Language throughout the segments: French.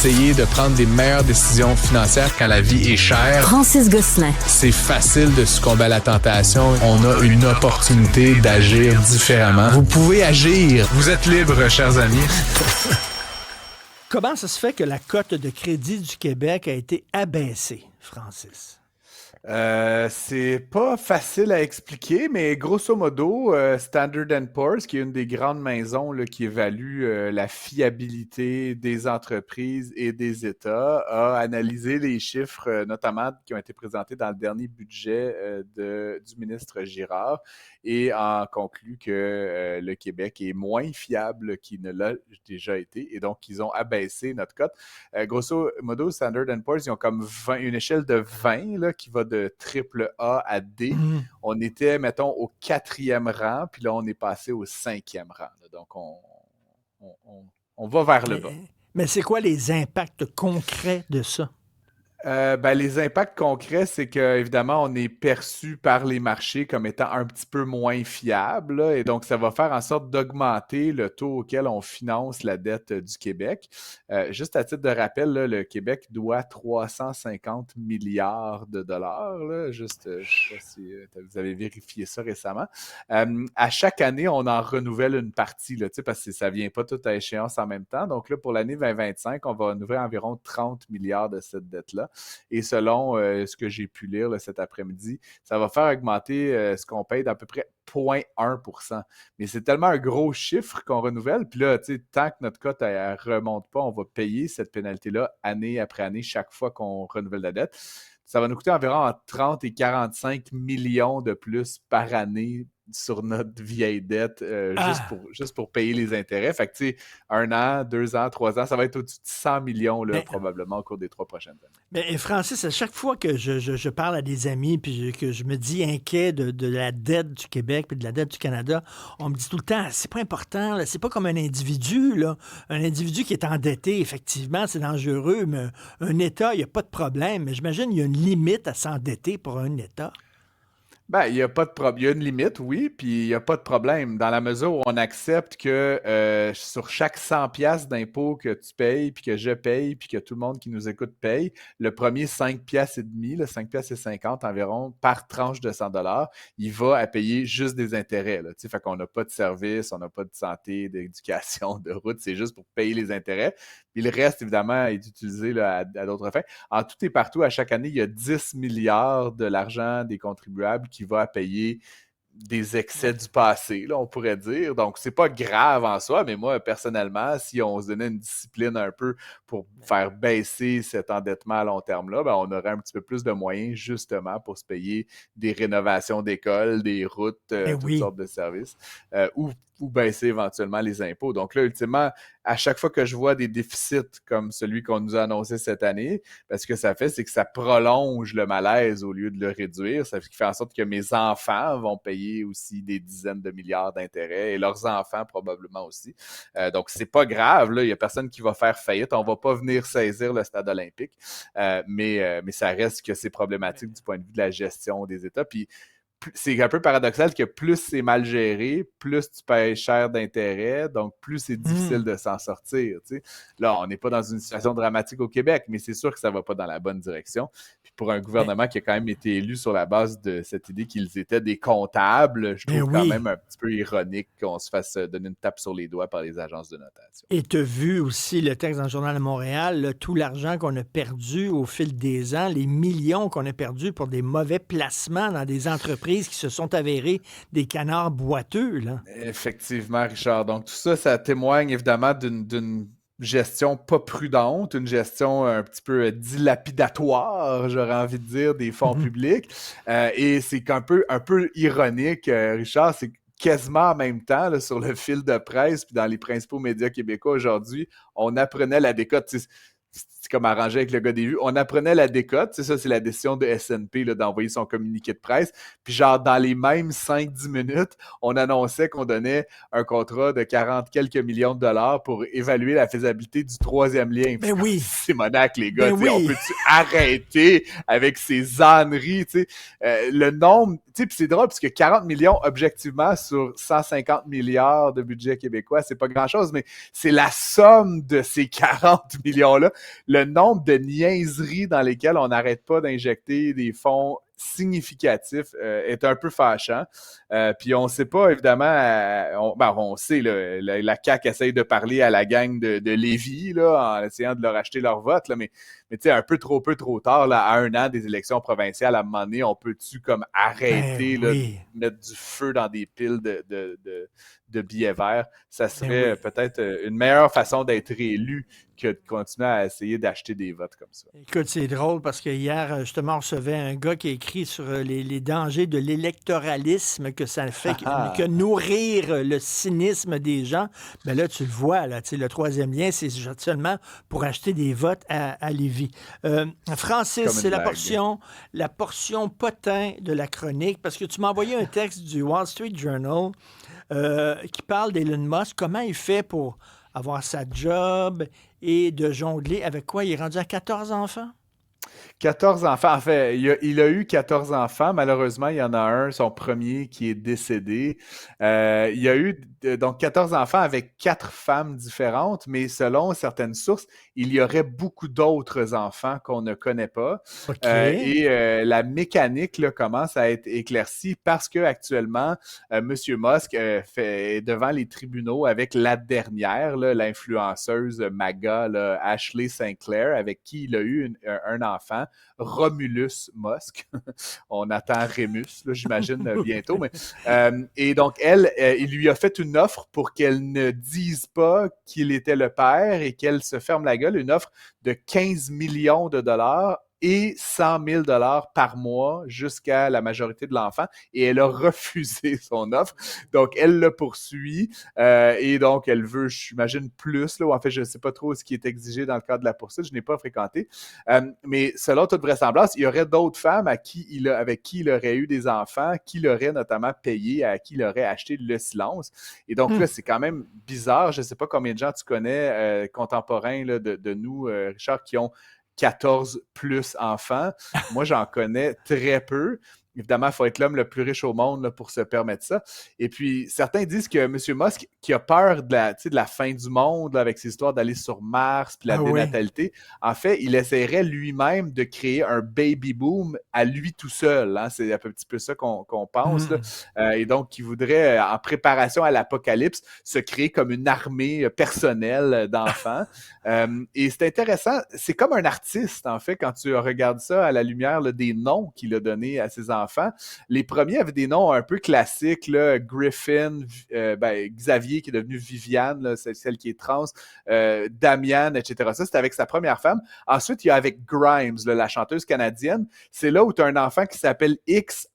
essayer de prendre des meilleures décisions financières quand la vie est chère. Francis Gosselin. C'est facile de succomber à la tentation. On a une opportunité d'agir différemment. Vous pouvez agir. Vous êtes libres, chers amis. Comment ça se fait que la cote de crédit du Québec a été abaissée, Francis? C'est pas facile à expliquer, mais grosso modo, Standard & Poor's, qui est une des grandes maisons là, qui évalue la fiabilité des entreprises et des États, a analysé les chiffres, notamment qui ont été présentés dans le dernier budget du ministre Girard, et a conclu que le Québec est moins fiable qu'il ne l'a déjà été, et donc ils ont abaissé notre cote. Grosso modo, Standard & Poor's, ils ont comme une échelle de 20 là, qui va de triple A à D. On était, mettons, au 4e rang, puis là, on est passé au 5e rang. Là. Donc, on va vers le bas. Mais c'est quoi les impacts concrets de ça? Les impacts concrets, c'est qu'évidemment, on est perçu par les marchés comme étant un petit peu moins fiable, là, et donc ça va faire en sorte d'augmenter le taux auquel on finance la dette du Québec. Juste à titre de rappel, là, le Québec doit 350 milliards de dollars. Là, juste, je ne sais pas si vous avez vérifié ça récemment. À chaque année, on en renouvelle une partie, là, parce que ça ne vient pas tout à échéance en même temps. Donc là, pour l'année 2025, on va renouveler environ 30 milliards de cette dette-là. Et selon ce que j'ai pu lire là, cet après-midi, ça va faire augmenter ce qu'on paye d'à peu près 0,1%. Mais c'est tellement un gros chiffre qu'on renouvelle. Puis là, tant que notre cote ne remonte pas, on va payer cette pénalité-là année après année, chaque fois qu'on renouvelle la dette. Ça va nous coûter environ entre 30 et 45 millions de plus par année sur notre vieille dette, juste pour payer les intérêts. Fait que, tu sais, 1 an, 2 ans, 3 ans, ça va être au-dessus de 100 millions, là, probablement, au cours des 3 prochaines années. Mais Francis, à chaque fois que je parle à des amis puis que je me dis inquiet de la dette du Québec puis de la dette du Canada, on me dit tout le temps, c'est pas important, là, c'est pas comme un individu, là. Un individu qui est endetté, effectivement, c'est dangereux, mais un État, il n'y a pas de problème. Mais j'imagine qu'il y a une limite à s'endetter pour un État. Il n'y a pas de problème. Il y a une limite, oui, puis il n'y a pas de problème. Dans la mesure où on accepte que sur chaque 100 piastres d'impôt que tu payes, puis que je paye, puis que tout le monde qui nous écoute paye, le premier 5 piastres et demi, 5 piastres et 50 environ, par tranche de 100 $, il va à payer juste des intérêts. Là. Fait qu'on n'a pas de service, on n'a pas de santé, d'éducation, de route, c'est juste pour payer les intérêts. Puis le reste, évidemment, est utilisé là, à d'autres fins. En tout et partout, à chaque année, il y a 10 milliards de l'argent des contribuables qui va à payer des excès du passé, là, on pourrait dire. Donc, c'est pas grave en soi, mais moi, personnellement, si on se donnait une discipline un peu pour faire baisser cet endettement à long terme-là, on aurait un petit peu plus de moyens, justement, pour se payer des rénovations d'écoles, des routes, toutes sortes de services, ou baisser éventuellement les impôts. Donc là, ultimement, à chaque fois que je vois des déficits comme celui qu'on nous a annoncé cette année, ce que ça fait, c'est que ça prolonge le malaise au lieu de le réduire. Ça fait en sorte que mes enfants vont payer aussi des dizaines de milliards d'intérêts et leurs enfants probablement aussi. Donc, c'est pas grave. Là, il n'y a personne qui va faire faillite. On ne va pas venir saisir le stade olympique. Mais ça reste que c'est problématique du point de vue de la gestion des États. Puis, c'est un peu paradoxal que plus c'est mal géré, plus tu payes cher d'intérêt, donc plus c'est difficile de s'en sortir. Tu sais. Là, on n'est pas dans une situation dramatique au Québec, mais c'est sûr que ça ne va pas dans la bonne direction. Puis pour un gouvernement qui a quand même été élu sur la base de cette idée qu'ils étaient des comptables, je trouve quand même un petit peu ironique qu'on se fasse donner une tape sur les doigts par les agences de notation. Et tu as vu aussi le texte dans le Journal de Montréal, là, tout l'argent qu'on a perdu au fil des ans, les millions qu'on a perdus pour des mauvais placements dans des entreprises qui se sont avérés des canards boiteux. Là. Effectivement, Richard. Donc, tout ça, ça témoigne évidemment d'une gestion pas prudente, une gestion un petit peu dilapidatoire, j'aurais envie de dire, des fonds publics. Et c'est un peu ironique, Richard, c'est quasiment en même temps, là, sur le fil de presse, puis dans les principaux médias québécois aujourd'hui, on apprenait la décote. C'est comme arrangé avec le gars des vues. On apprenait la décote, c'est ça, c'est la décision de SNP là, d'envoyer son communiqué de presse. Puis genre, dans les mêmes 5-10 minutes, on annonçait qu'on donnait un contrat de 40 quelques millions de dollars pour évaluer la faisabilité du 3e lien. Ben oui! C'est monac, les gars. Oui. On peut-tu arrêter avec ces âneries? Le nombre... Puis c'est drôle, parce que 40 millions, objectivement, sur 150 milliards de budget québécois, c'est pas grand-chose, mais c'est la somme de ces 40 millions-là. le nombre de niaiseries dans lesquelles on n'arrête pas d'injecter des fonds significatif est un peu fâchant. Puis on ne sait pas, évidemment, on sait, là, la CAQ essaye de parler à la gang de Lévis là, en essayant de leur acheter leur vote, là, mais tu sais, un peu trop tard, là, à 1 an des élections provinciales, à un moment donné, on peut-tu comme arrêter là, de mettre du feu dans des piles de billets verts? Ça serait peut-être une meilleure façon d'être élu que de continuer à essayer d'acheter des votes comme ça. Écoute, c'est drôle parce que hier, justement, on recevait un gars qui a écrit sur les dangers de l'électoralisme que ça fait, que nourrir le cynisme des gens. Mais là, tu le vois, là, le troisième lien, c'est seulement pour acheter des votes à Lévis. Francis, c'est la portion potin de la chronique, parce que tu m'as envoyé un texte du Wall Street Journal qui parle d'Elon Musk. Comment il fait pour avoir sa job et de jongler avec quoi? Il est rendu à 14 enfants? 14 enfants. En fait, il a eu 14 enfants. Malheureusement, il y en a un, son premier, qui est décédé. Il y a eu donc 14 enfants avec 4 femmes différentes, mais selon certaines sources, il y aurait beaucoup d'autres enfants qu'on ne connaît pas. Et la mécanique là, commence à être éclaircie parce qu'actuellement, M. Musk est devant les tribunaux avec la dernière, là, l'influenceuse MAGA, là, Ashley Sinclair, avec qui il a eu un enfant, Romulus Musk. On attend Rémus, là, j'imagine, bientôt. Et donc, il lui a fait une offre pour qu'elle ne dise pas qu'il était le père et qu'elle se ferme la gueule, une offre de 15 millions de dollars et 100 000 $ par mois jusqu'à la majorité de l'enfant. Et elle a refusé son offre. Donc, elle le poursuit. Et donc, elle veut, j'imagine, plus. Là, ou en fait, je ne sais pas trop ce qui est exigé dans le cadre de la poursuite. Je n'ai pas fréquenté. Mais selon toute vraisemblance, il y aurait d'autres femmes avec qui il aurait eu des enfants, qui l'auraient notamment payé, à qui il aurait acheté le silence. Et donc, là, c'est quand même bizarre. Je ne sais pas combien de gens tu connais contemporains là, de nous, Richard, qui ont 14 plus enfants. Moi, j'en connais très peu. Évidemment, il faut être l'homme le plus riche au monde là, pour se permettre ça. Et puis, certains disent que M. Musk, qui a peur de la fin du monde, là, avec ses histoires d'aller sur Mars, puis la dénatalité, en fait, il essaierait lui-même de créer un baby boom à lui tout seul. Hein? C'est un petit peu ça qu'on pense. Là. Et donc, il voudrait, en préparation à l'apocalypse, se créer comme une armée personnelle d'enfants. Et c'est intéressant. C'est comme un artiste, en fait, quand tu regardes ça à la lumière là, des noms qu'il a donnés à ses enfants. Les premiers avaient des noms un peu classiques, là, Griffin, Xavier qui est devenu Viviane, là, c'est celle qui est trans, Damian, etc. Ça, c'était avec sa première femme. Ensuite, il y a avec Grimes, là, la chanteuse canadienne. C'est là où tu as un enfant qui s'appelle XAEA-XII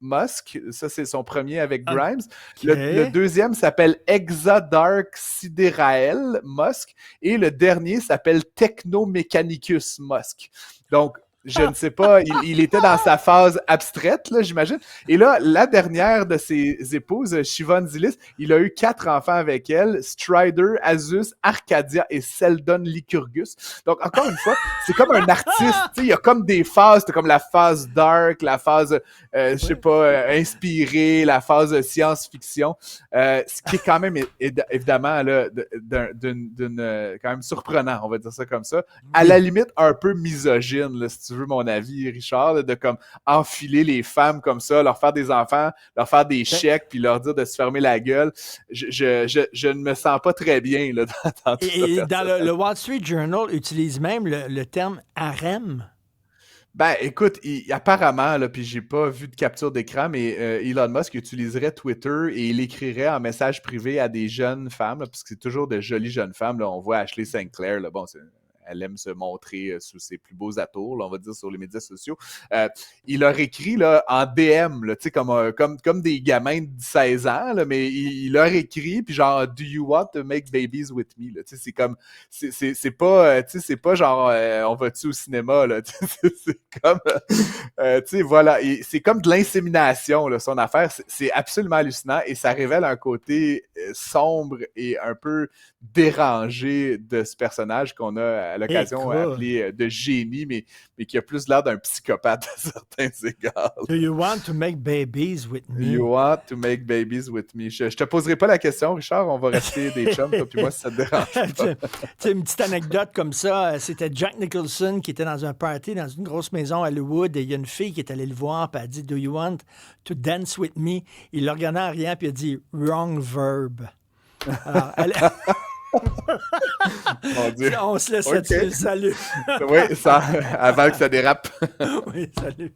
Musk. Ça, c'est son premier avec Grimes. Le deuxième s'appelle Exadark Siderael Musk. Et le dernier s'appelle Technomechanicus Musk. Donc, je ne sais pas, il était dans sa phase abstraite, là, j'imagine. Et là, la dernière de ses épouses, Shivon Zilis, il a eu 4 enfants avec elle, Strider, Azus, Arcadia et Seldon Lycurgus. Donc, encore une fois, c'est comme un artiste, tu sais, il y a comme des phases, t'as comme la phase dark, la phase, je sais pas, inspirée, la phase science-fiction, ce qui est quand même, évidemment, là, quand même surprenant, on va dire ça comme ça. À la limite, un peu misogyne, là, si tu veux mon avis, Richard, de comme enfiler les femmes comme ça, leur faire des enfants, leur faire des chèques, puis leur dire de se fermer la gueule. Je ne me sens pas très bien là, dans tout ça. Et dans le Wall Street Journal utilise même le terme harem. Ben, écoute, apparemment, là, puis j'ai pas vu de capture d'écran, mais Elon Musk utiliserait Twitter et il écrirait en message privé à des jeunes femmes, là, parce que c'est toujours de jolies jeunes femmes. Là, on voit Ashley Sinclair, là, bon, elle aime se montrer sous ses plus beaux atours, là, on va dire, sur les médias sociaux. Il leur écrit là, en DM, là, comme des gamins de 16 ans, là, mais il leur écrit, puis genre, do you want to make babies with me? Là, c'est comme, c'est pas genre, on va-tu au cinéma? Là, c'est comme, voilà, c'est comme de l'insémination, là, son affaire. C'est absolument hallucinant et ça révèle un côté sombre et un peu dérangé de ce personnage qu'on a à l'occasion Écoute. appelé de génie, mais qui a plus l'air d'un psychopathe à certains égards. Do you want to make babies with me? You want to make babies with me. Je te poserai pas la question, Richard. On va rester des chums, toi puis moi, si ça te dérange pas. Tu sais, une petite anecdote comme ça, c'était Jack Nicholson qui était dans un party dans une grosse maison à Hollywood et il y a une fille qui est allée le voir puis elle a dit « Do you want to dance with me? » Il l'a regardé en riant puis il a dit « Wrong verb. » Alors, Mon Dieu. on se laisse Ok. là-dessus. Salut. Oui, ça, avant que ça dérape. Oui, salut.